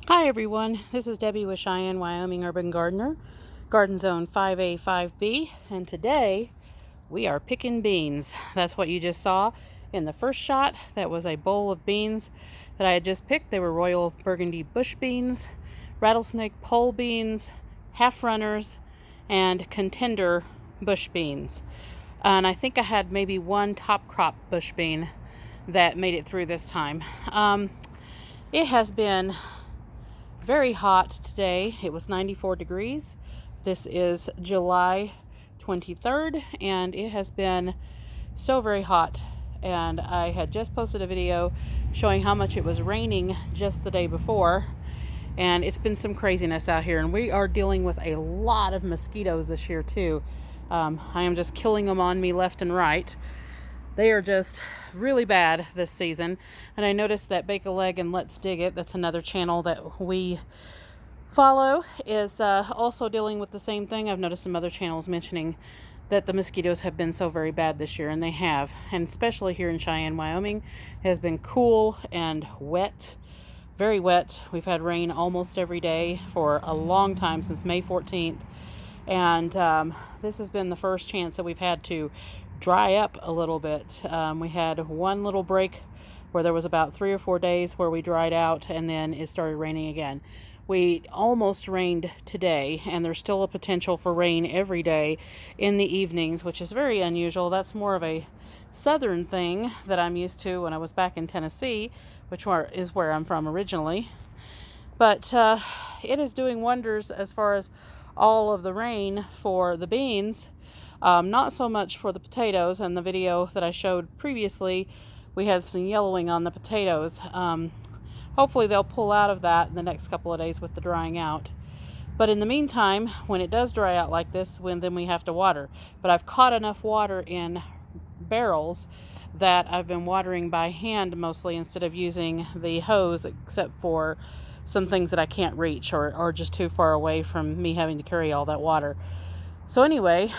Hi everyone, this is Debbie with Cheyenne Wyoming Urban Gardener, Garden Zone 5A, 5B, and today we are picking beans. That's what you just saw in the first shot. That was a bowl of beans that I had just picked. They were Royal Burgundy bush beans, rattlesnake pole beans, half runners, and contender bush beans. And I think I had maybe one top crop bush bean that made it through this time. It has been very hot today. It was 94 degrees. This is July 23rd, and it has been so very hot. And I had just posted a video showing how much it was raining just the day before. And it's been some craziness out here, and we are dealing with a lot of mosquitoes this year too. I am just killing them on me left and right. They are just really bad this season. And I noticed that Bake a Leg and Let's Dig It, that's another channel that we follow, is also dealing with the same thing. I've noticed some other channels mentioning that the mosquitoes have been so very bad this year, and they have. And especially here in Cheyenne, Wyoming, it has been cool and wet, very wet. We've had rain almost every day for a long time, since May 14th. And this has been the first chance that we've had to dry up a little bit. We had one little break where there was about 3 or 4 days where we dried out, and then it started raining again. We almost rained today, and there's still a potential for rain every day in the evenings, which is very unusual. That's more of a southern thing that I'm used to when I was back in Tennessee, which is where I'm from originally. But it is doing wonders as far as all of the rain for the beans. Not so much for the potatoes. In the video that I showed previously, we had some yellowing on the potatoes. Hopefully they'll pull out of that in the next couple of days with the drying out. But in the meantime, when it does dry out like this, then we have to water. But I've caught enough water in barrels that I've been watering by hand mostly, instead of using the hose, except for some things that I can't reach or just too far away from me having to carry all that water. So anyway,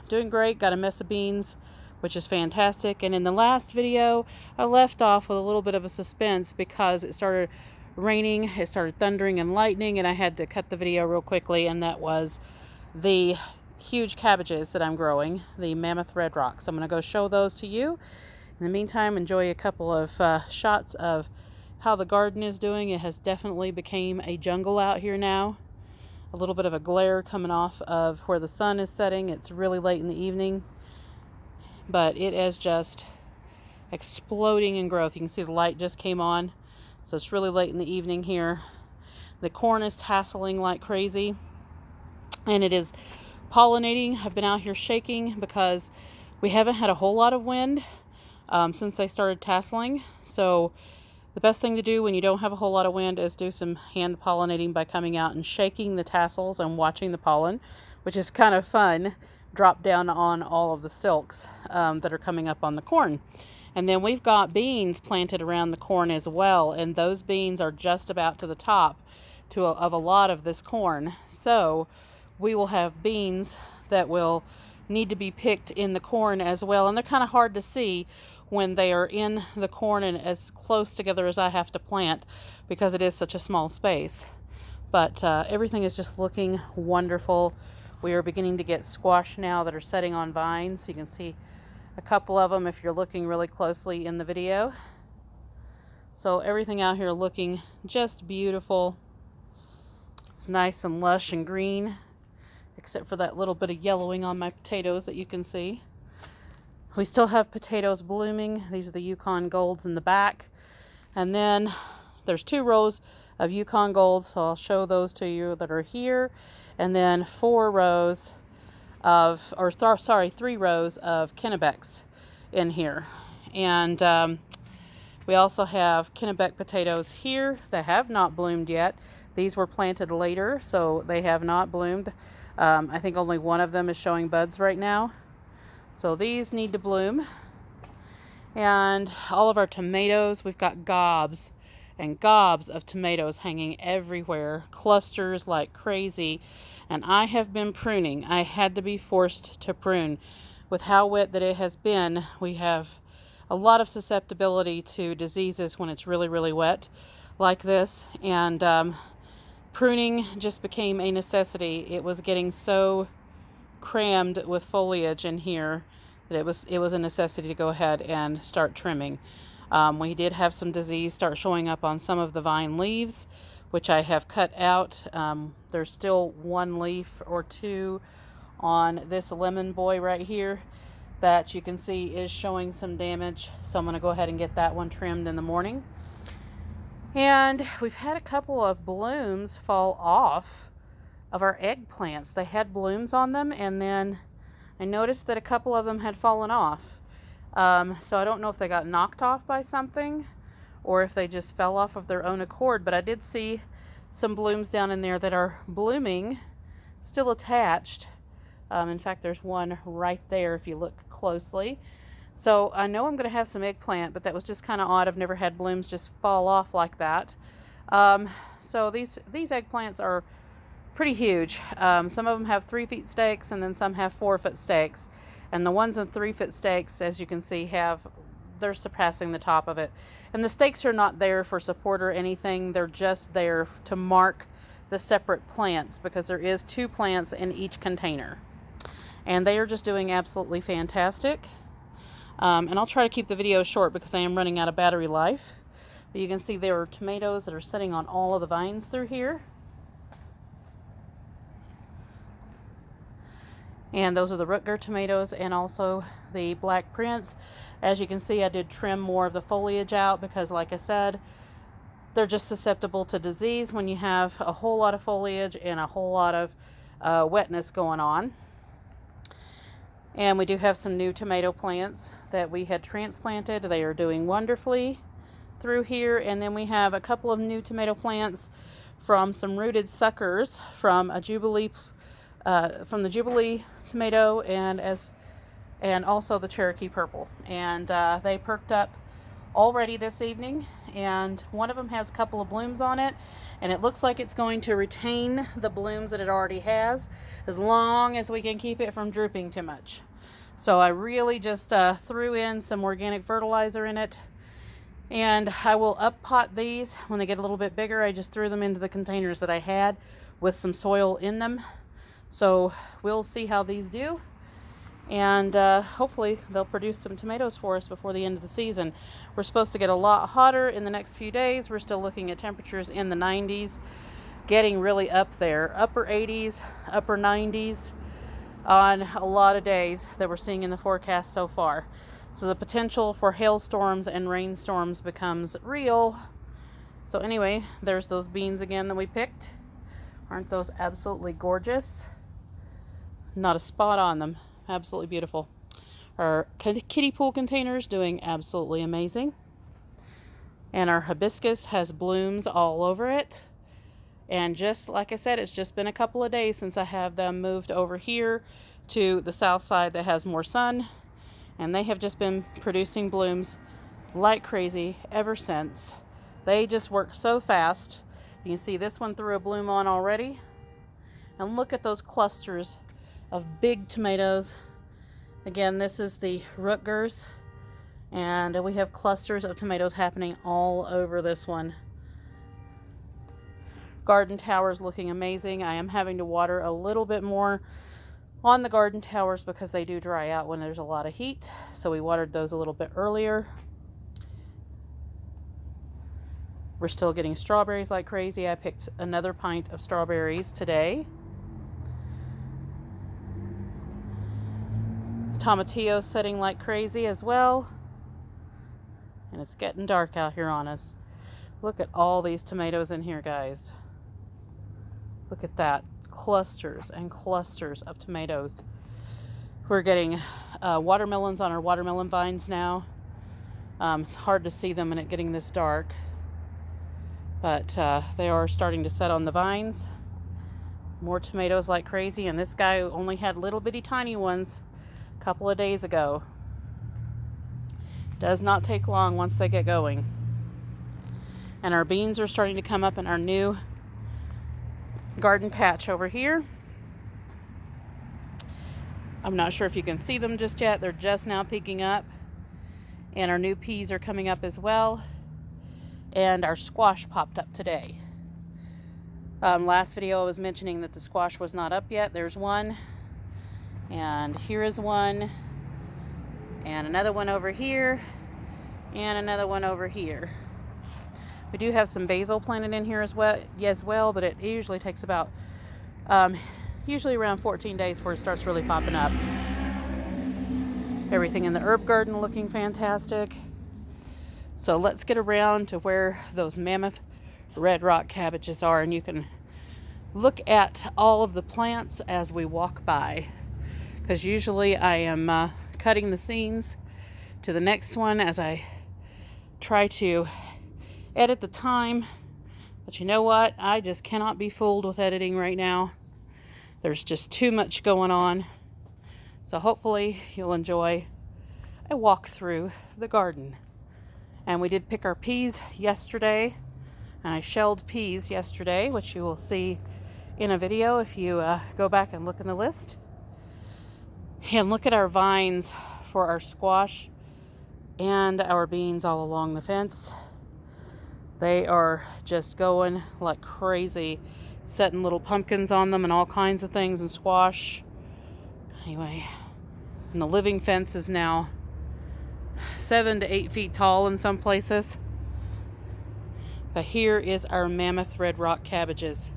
doing great. Got a mess of beans, which is fantastic. And in the last video, I left off with a little bit of a suspense because it started raining, it started thundering and lightning, and I had to cut the video real quickly. And that was the huge cabbages that I'm growing, the Mammoth Red Rock. So I'm going to go show those to you. In the meantime, enjoy a couple of shots of how the garden is doing. It has definitely become a jungle out here now. A little bit of a glare coming off of where the sun is setting. It's really late in the evening, but it is just exploding in growth. You can see the light just came on, so it's really late in the evening here. The corn is tasseling like crazy, and it is pollinating. I've been out here shaking because we haven't had a whole lot of wind since they started tasseling. So the best thing to do when you don't have a whole lot of wind is do some hand pollinating by coming out and shaking the tassels and watching the pollen, which is kind of fun, drop down on all of the silks that are coming up on the corn. And then we've got beans planted around the corn as well, and those beans are just about to the top of a lot of this corn. So we will have beans that will need to be picked in the corn as well, and they're kind of hard to see when they are in the corn and as close together as I have to plant, because it is such a small space. But everything is just looking wonderful. We are beginning to get squash now that are setting on vines. You can see a couple of them if you're looking really closely in the video. So everything out here looking just beautiful. It's nice and lush and green, except for that little bit of yellowing on my potatoes that you can see. We still have potatoes blooming. These are the Yukon Golds in the back. And then there's 2 rows of Yukon Golds, so I'll show those to you that are here. And then 3 rows of Kennebecs in here. And we also have Kennebec potatoes here that have not bloomed yet. These were planted later, so they have not bloomed. I think only one of them is showing buds right now. So these need to bloom. And all of our tomatoes, we've got gobs and gobs of tomatoes hanging everywhere, clusters like crazy. And I have been pruning. I had to be forced to prune. With how wet that it has been, we have a lot of susceptibility to diseases when it's really, really wet. like this, and pruning just became a necessity. It was getting so crammed with foliage in here that it was a necessity to go ahead and start trimming. We did have some disease start showing up on some of the vine leaves, which I have cut out. There's still one leaf or two on this lemon boy right here that you can see is showing some damage, so I'm going to go ahead and get that one trimmed in the morning. And we've had a couple of blooms fall off of our eggplants. They had blooms on them, and then I noticed that a couple of them had fallen off. So I don't know if they got knocked off by something or if they just fell off of their own accord, but I did see some blooms down in there that are blooming, still attached. In fact, there's one right there if you look closely. So I know I'm going to have some eggplant, but that was just kind of odd. I've never had blooms just fall off like that. So these eggplants are pretty huge. Some of them have 3-foot stakes, and then some have 4-foot stakes. And the ones in 3-foot stakes, as you can see, they're surpassing the top of it. And the stakes are not there for support or anything. They're just there to mark the separate plants, because there is 2 plants in each container. And they are just doing absolutely fantastic. And I'll try to keep the video short because I am running out of battery life. But you can see there are tomatoes that are sitting on all of the vines through here. And those are the Rutger tomatoes and also the Black Prince. As you can see, I did trim more of the foliage out because, like I said, they're just susceptible to disease when you have a whole lot of foliage and a whole lot of wetness going on. And we do have some new tomato plants that we had transplanted. They are doing wonderfully through here. And then we have a couple of new tomato plants from some rooted suckers from a Jubilee, from the Jubilee tomato and also the Cherokee purple. And they perked up already this evening. And one of them has a couple of blooms on it. And it looks like it's going to retain the blooms that it already has, as long as we can keep it from drooping too much. So I really just threw in some organic fertilizer in it. And I will up pot these when they get a little bit bigger. I just threw them into the containers that I had with some soil in them. So we'll see how these do. And hopefully they'll produce some tomatoes for us before the end of the season. We're supposed to get a lot hotter in the next few days. We're still looking at temperatures in the 90s, getting really up there. Upper 80s, upper 90s on a lot of days that we're seeing in the forecast so far. So the potential for hailstorms and rainstorms becomes real. So anyway, there's those beans again that we picked. Aren't those absolutely gorgeous? Not a spot on them. Absolutely beautiful. Our kiddie pool containers doing absolutely amazing. And our hibiscus has blooms all over it. And just like I said, it's just been a couple of days since I have them moved over here to the south side that has more sun. And they have just been producing blooms like crazy ever since. They just work so fast. You can see this one threw a bloom on already. And look at those clusters of big tomatoes. Again, this is the Rutgers, and we have clusters of tomatoes happening all over this one. Garden towers looking amazing. I am having to water a little bit more on the garden towers because they do dry out when there's a lot of heat, so we watered those a little bit earlier. We're still getting strawberries like crazy. I picked another pint of strawberries today. Tomatillo setting like crazy as well. And it's getting dark out here on us. Look at all these tomatoes in here, guys. Look at that. Clusters and clusters of tomatoes. We're getting watermelons on our watermelon vines now. It's hard to see them in it getting this dark. But they are starting to set on the vines. More tomatoes like crazy. And this guy only had little bitty tiny ones couple of days ago. Does not take long once they get going. And our beans are starting to come up in our new garden patch over here. I'm not sure if you can see them just yet. They're just now peeking up. And our new peas are coming up as well. And our squash popped up today. Last video I was mentioning that the squash was not up yet. There's one. And here is one. And another one over here. And another one over here. We do have some basil planted in here as well, but it usually takes about, usually around 14 days before it starts really popping up. Everything in the herb garden looking fantastic. So let's get around to where those Mammoth Red Rock Cabbages are, and you can look at all of the plants as we walk by. Because usually I am cutting the scenes to the next one as I try to edit the time, but you know what? I just cannot be fooled with editing right now. There's just too much going on. So hopefully you'll enjoy a walk through the garden. And we did pick our peas yesterday, and I shelled peas yesterday, which you will see in a video if you go back and look in the list. And look at our vines for our squash and our beans all along the fence. They are just going like crazy, setting little pumpkins on them and all kinds of things, and squash. Anyway, and the living fence is now 7 to 8 feet tall in some places. But here is our Mammoth Red Rock Cabbages.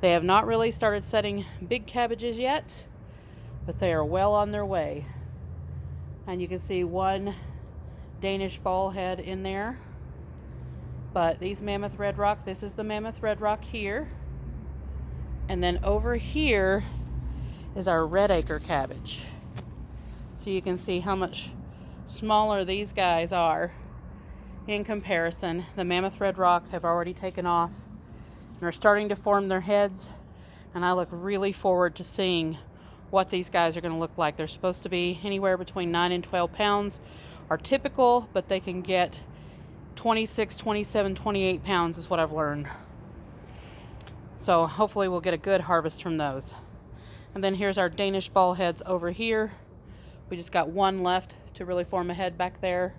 They have not really started setting big cabbages yet, but they are well on their way. And you can see one Danish ball head in there. But these Mammoth Red Rock, this is the Mammoth Red Rock here. And then over here is our red acre cabbage. So you can see how much smaller these guys are in comparison. The Mammoth Red Rock have already taken off and are starting to form their heads. And I look really forward to seeing what these guys are going to look like. They're supposed to be anywhere between 9 and 12 pounds are typical, but they can get 26, 27, 28 pounds is what I've learned. So hopefully we'll get a good harvest from those. And then here's our Danish ball heads over here. We just got one left to really form a head back there.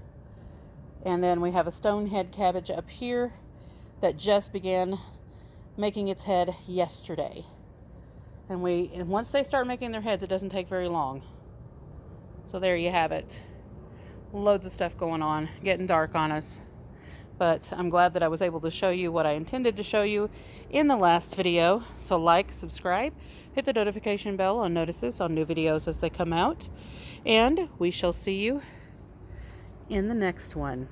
And then we have a stonehead cabbage up here that just began making its head yesterday. And once they start making their heads, it doesn't take very long. So there you have it. Loads of stuff going on, getting dark on us. But I'm glad that I was able to show you what I intended to show you in the last video. So like, subscribe, hit the notification bell on notices on new videos as they come out. And we shall see you in the next one.